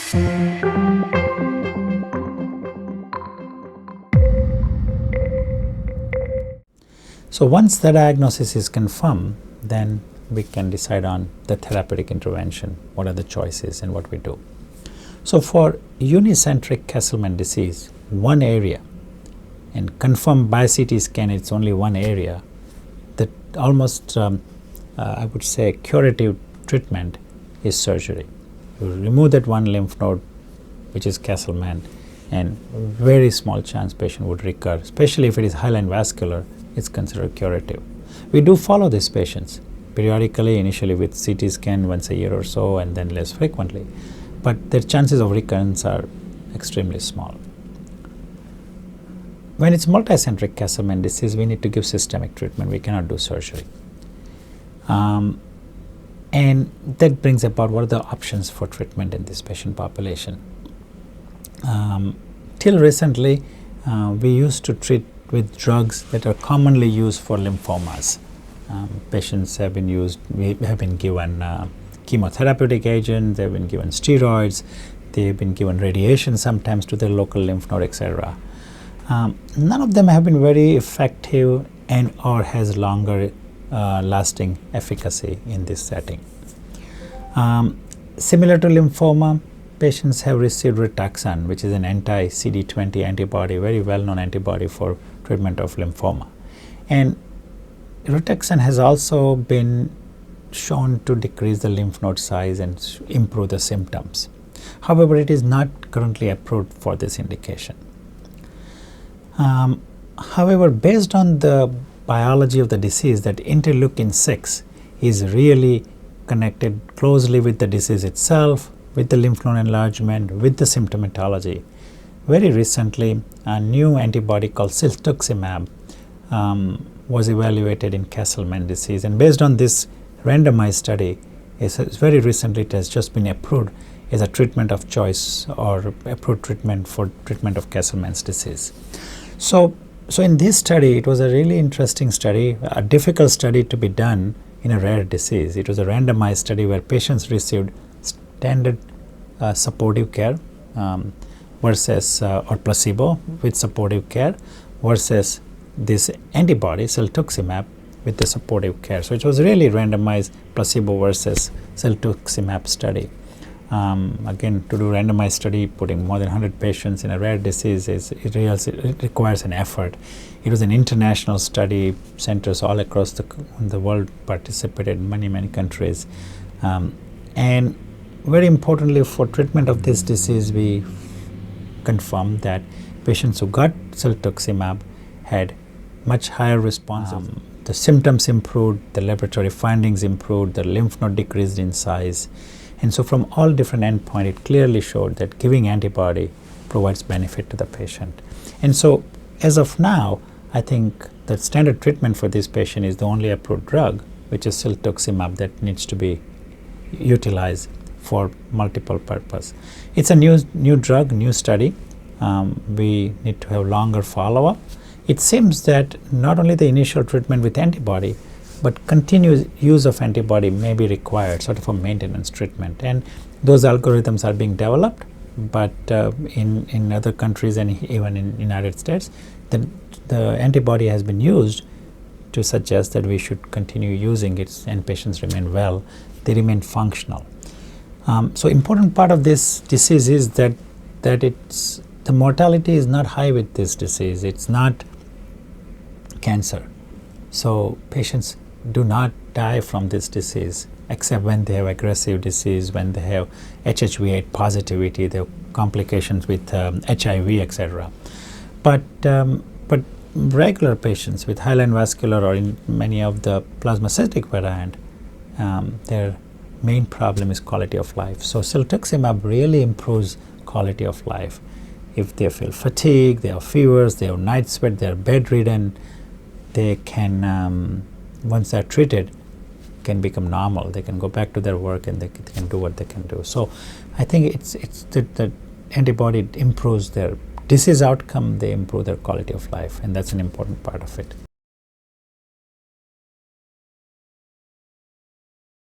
So once the diagnosis is confirmed, then we can decide on the therapeutic intervention, what are the choices and what we do. So for unicentric Castleman disease, one area, and confirmed by CT scan it's only one area, that almost I would say curative treatment is surgery. You remove that one lymph node, which is Castleman, and very small chance patient would recur, especially if it is highline vascular, it's considered curative. We do follow these patients periodically, initially with CT scan once a year or so, and then less frequently, but their chances of recurrence are extremely small. When it's multicentric Castleman disease, we need to give systemic treatment. We cannot do surgery. And that brings about what are the options for treatment in this patient population. Till recently, we used to treat with drugs that are commonly used for lymphomas. Patients have been given chemotherapeutic agents, they've been given steroids, they've been given radiation sometimes to their local lymph node, etc. None of them have been very effective and or has longer lasting efficacy in this setting. Similar to lymphoma, patients have received rituximab, which is an anti-CD20 antibody, very well-known antibody for treatment of lymphoma. And rituximab has also been shown to decrease the lymph node size and improve the symptoms. However, it is not currently approved for this indication. However, based on the biology of the disease, that interleukin-6 is really connected closely with the disease itself, with the lymph node enlargement, with the symptomatology. Very recently, a new antibody called siltuximab was evaluated in Castleman disease, and based on this randomized study, very recently it has just been approved as a treatment of choice or approved treatment for treatment of Castleman's disease. So in this study, it was a really interesting study, a difficult study to be done in a rare disease. It was a randomized study where patients received standard supportive care versus or placebo with supportive care versus this antibody siltuximab with the supportive care. So it was really randomized placebo versus siltuximab study. Again, to do randomized study, putting more than 100 patients in a rare disease, it requires an effort. It was an international study, centers all across the world participated, many countries. And very importantly, for treatment of this disease, we confirmed that patients who got siltuximab had much higher response. The symptoms improved, the laboratory findings improved, the lymph node decreased in size. And so from all different endpoints, it clearly showed that giving antibody provides benefit to the patient. And so as of now, I think the standard treatment for this patient is the only approved drug, which is siltuximab, that needs to be utilized for multiple purpose. It's a new drug, new study. We need to have longer follow-up. It seems that not only the initial treatment with antibody, but continuous use of antibody may be required, sort of a maintenance treatment. And those algorithms are being developed, but in other countries and even in United States, the antibody has been used to suggest that we should continue using it, and patients remain well, they remain functional. So important part of this disease is that the mortality is not high with this disease. It's not cancer. So patients do not die from this disease, except when they have aggressive disease, when they have HHV8 positivity, they have complications with HIV, etc. But regular patients with highline vascular or in many of the plasmacytic variant, their main problem is quality of life. So siltuximab really improves quality of life. If they feel fatigue, they have fevers, they have night sweat, they are bedridden, they can, once they are treated, can become normal. They can go back to their work and they can do what they can do. So I think it's the antibody improves their disease outcome, they improve their quality of life, and that's an important part of it.